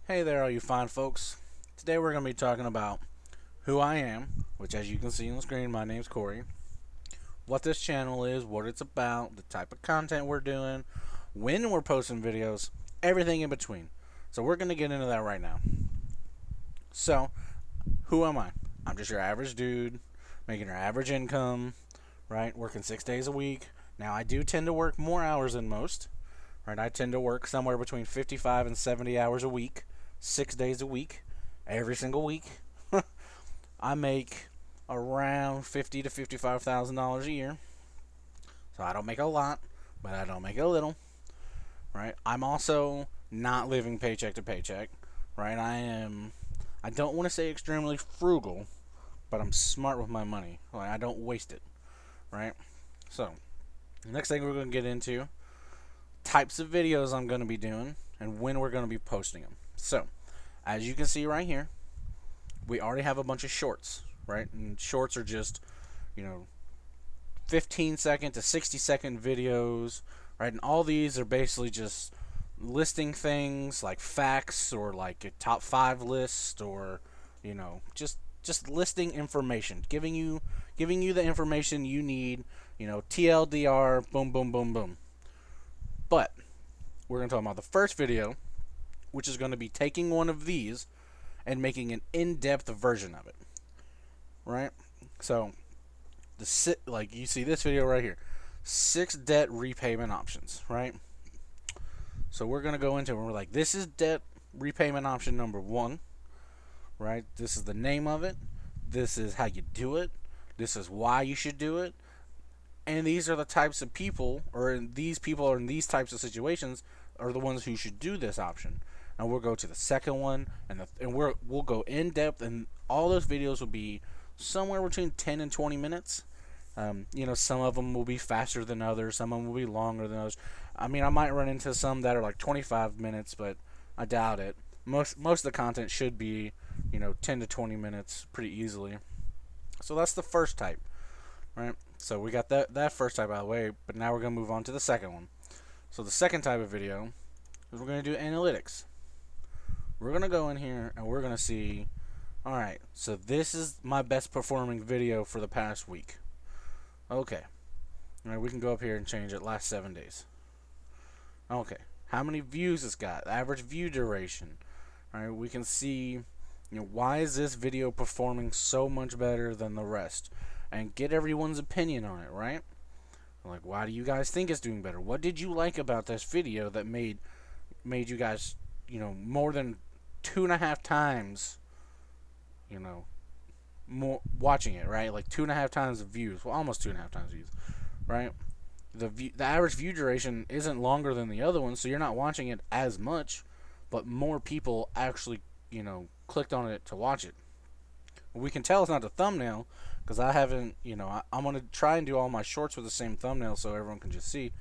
Hey there, all you fine folks. Today we're going to be talking about who I am, which, as you can see on the screen, my name's Corey, what this channel is, what it's about, the type of content we're doing, when we're posting videos, everything in between. So we're going to get into that right now. So, who am I? I'm just your average dude, making your average income, right? Working 6 days a week. Now, I do tend to work more hours than most, right? I tend to work somewhere between 55 and 70 hours a week, 6 days a week, every single week. I make around $50,000 to $55,000 a year, so I don't make a lot, but I don't make a little, right? I'm also not living paycheck to paycheck, right? I don't want to say extremely frugal, but I'm smart with my money. Like, I don't waste it, right? So, the next thing we're going to get into types of videos I'm going to be doing and when we're going to be posting them. So, as you can see right here, we already have a bunch of shorts, right? And shorts are just, you know, 15-second to 60-second videos, right? And all these are basically just listing things like facts or like a top 5 list, or just listing information, giving you the information you need, TLDR, boom boom boom boom. But we're going to talk about the first video, which is going to be taking one of these and making an in-depth version of it, right? So, like you see this video right here, 6 debt repayment options, right? So we're gonna go into it and we're like, this is debt repayment option number 1, right? This is the name of it. This is how you do it. This is why you should do it. And these are the types of people, or these people are in these types of situations, are the ones who should do this option. And we'll go to the second one, and we'll go in depth, and all those videos will be somewhere between 10 and 20 minutes. Some of them will be faster than others. Some of them will be longer than others. I mean, I might run into some that are like 25 minutes, but I doubt it. Most of the content should be, 10 to 20 minutes pretty easily. So that's the first type, right? So we got that first type out of the way, but now we're going to move on to the second one. So the second type of video is we're going to do analytics. We're going to go in here and we're going to see, all right, so this is my best performing video for the past week. Okay. All right, we can go up here and change it last 7 days. Okay. How many views it's got? Average view duration. All right, we can see, why is this video performing so much better than the rest? And get everyone's opinion on it, right? Like, why do you guys think it's doing better? What did you like about this video that made you guys, more than 2.5 times, more watching it, right? Like 2.5 times the views. Well, almost 2.5 times views, right? The average view duration isn't longer than the other one, so you're not watching it as much, but more people actually, clicked on it to watch it. We can tell it's not the thumbnail because I haven't, I'm going to try and do all my shorts with the same thumbnail so everyone can just see.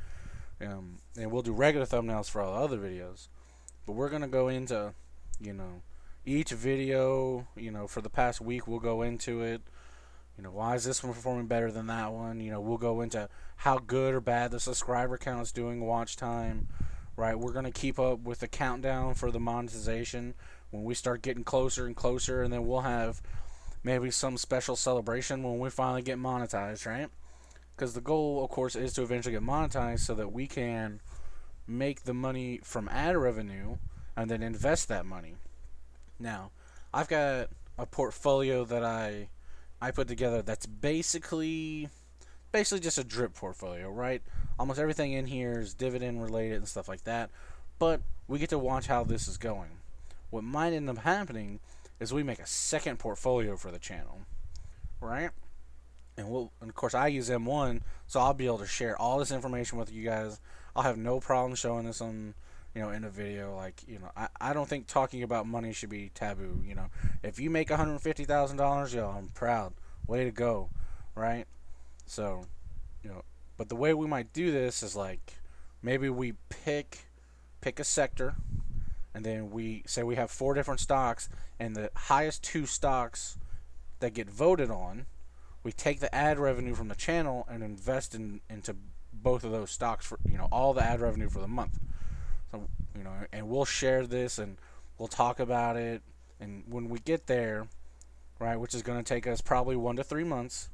And we'll do regular thumbnails for all the other videos. But we're going to go into, each video, for the past week, we'll go into it. Why is this one performing better than that one? We'll go into how good or bad the subscriber count is doing, watch time, right? We're going to keep up with the countdown for the monetization when we start getting closer and closer, and then we'll have maybe some special celebration when we finally get monetized, right? Because the goal, of course, is to eventually get monetized so that we can make the money from ad revenue and then invest that money. Now, I've got a portfolio that I put together that's basically just a drip portfolio, right? Almost everything in here is dividend related and stuff like that, but we get to watch how this is going. What might end up happening is we make a second portfolio for the channel, right? And of course I use M1, so I'll be able to share all this information with you guys. I'll have no problem showing this on, in a video. Like, I don't think talking about money should be taboo. If you make $150,000, I'm proud. Way to go, right? So, but the way we might do this is like, maybe we pick a sector, and then we say we have 4 different stocks, and the highest 2 stocks that get voted on, we take the ad revenue from the channel and invest into both of those stocks for all the ad revenue for the month. So and we'll share this, and We'll talk about it, and when we get there, right, which is going to take us probably 1 to 3 months,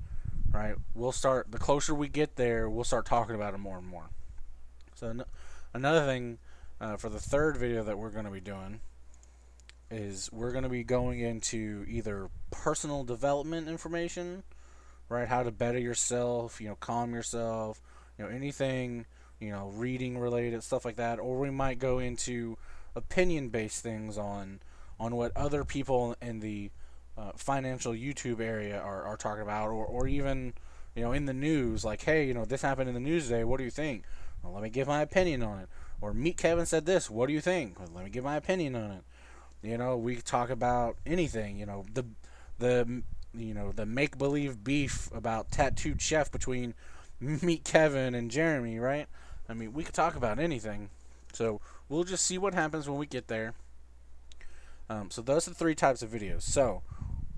right, we'll start. The closer we get there, we'll start talking about it more and more. So another thing for the third video that we're going to be doing is we're going to be going into either personal development information, right? How to better yourself, calm yourself, anything, reading related stuff like that, or we might go into opinion-based things on what other people in the financial YouTube area are talking about, or even in the news, like, hey, this happened in the news today. What do you think? Well, let me give my opinion on it. Or Meet Kevin said this. What do you think? Well, let me give my opinion on it. We talk about anything. The make believe beef about tattooed chef between Meet Kevin and Jeremy, right? I mean, we could talk about anything. So we'll just see what happens when we get there. So those are the three types of videos. So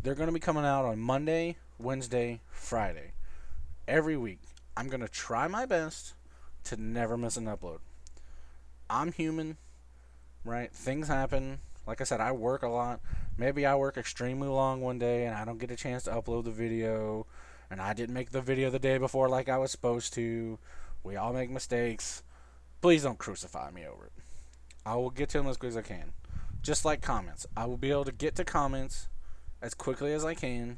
they're going to be coming out on Monday, Wednesday, Friday. Every week. I'm going to try my best to never miss an upload. I'm human, right? Things happen. Like I said, I work a lot. Maybe I work extremely long one day and I don't get a chance to upload the video. And I didn't make the video the day before like I was supposed to. We all make mistakes. Please don't crucify me over it. I will get to them as quick as I can. Just like comments. I will be able to get to comments as quickly as I can.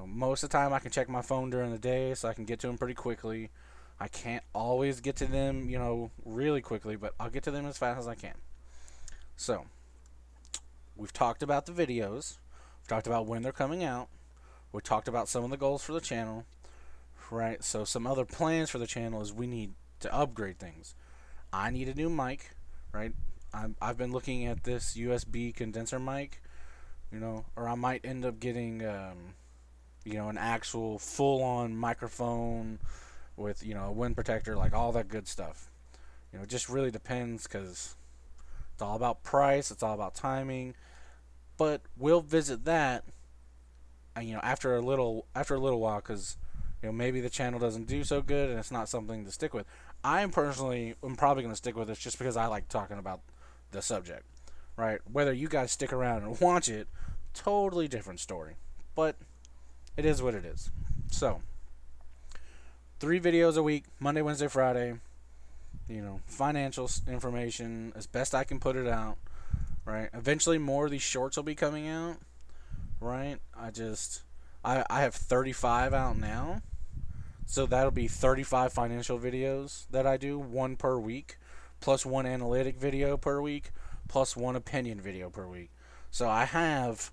Most of the time I can check my phone during the day so I can get to them pretty quickly. I can't always get to them, really quickly, but I'll get to them as fast as I can. So, we've talked about the videos. We've talked about when they're coming out. We talked about some of the goals for the channel. Right? So, some other plans for the channel is we need to upgrade things. I need a new mic, right? I've been looking at this USB condenser mic, or I might end up getting, an actual full-on microphone with, a wind protector, like all that good stuff. It just really depends because it's all about price, it's all about timing. But we'll visit that, after a little while, because maybe the channel doesn't do so good and it's not something to stick with. I'm probably going to stick with it just because I like talking about the subject, right? Whether you guys stick around and watch it, totally different story. But it is what it is. So, 3 videos a week, Monday, Wednesday, Friday. Financial information as best I can put it out, right? Eventually more of these shorts will be coming out, right? I have 35 out now. So that'll be 35 financial videos that I do, 1 per week, plus 1 analytic video per week, plus 1 opinion video per week. So I have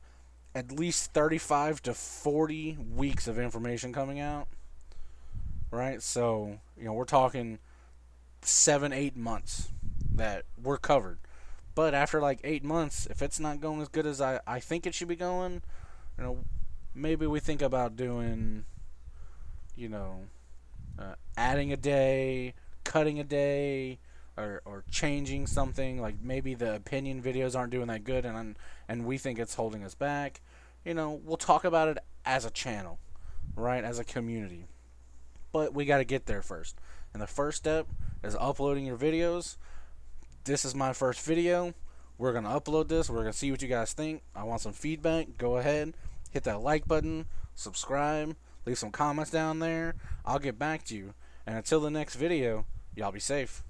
at least 35 to 40 weeks of information coming out, right? So, we're talking 7-8 months that we're covered. But after like 8 months, if it's not going as good as I think it should be going, maybe we think about doing, adding a day, cutting a day, or changing something. Like maybe the opinion videos aren't doing that good, and we think it's holding us back. We'll talk about it as a channel, right? As a community. But we got to get there first. And the first step is uploading your videos. This is my first video. We're going to upload this. We're going to see what you guys think. I want some feedback. Go ahead. Hit that like button. Subscribe. Leave some comments down there. I'll get back to you. And until the next video, y'all be safe.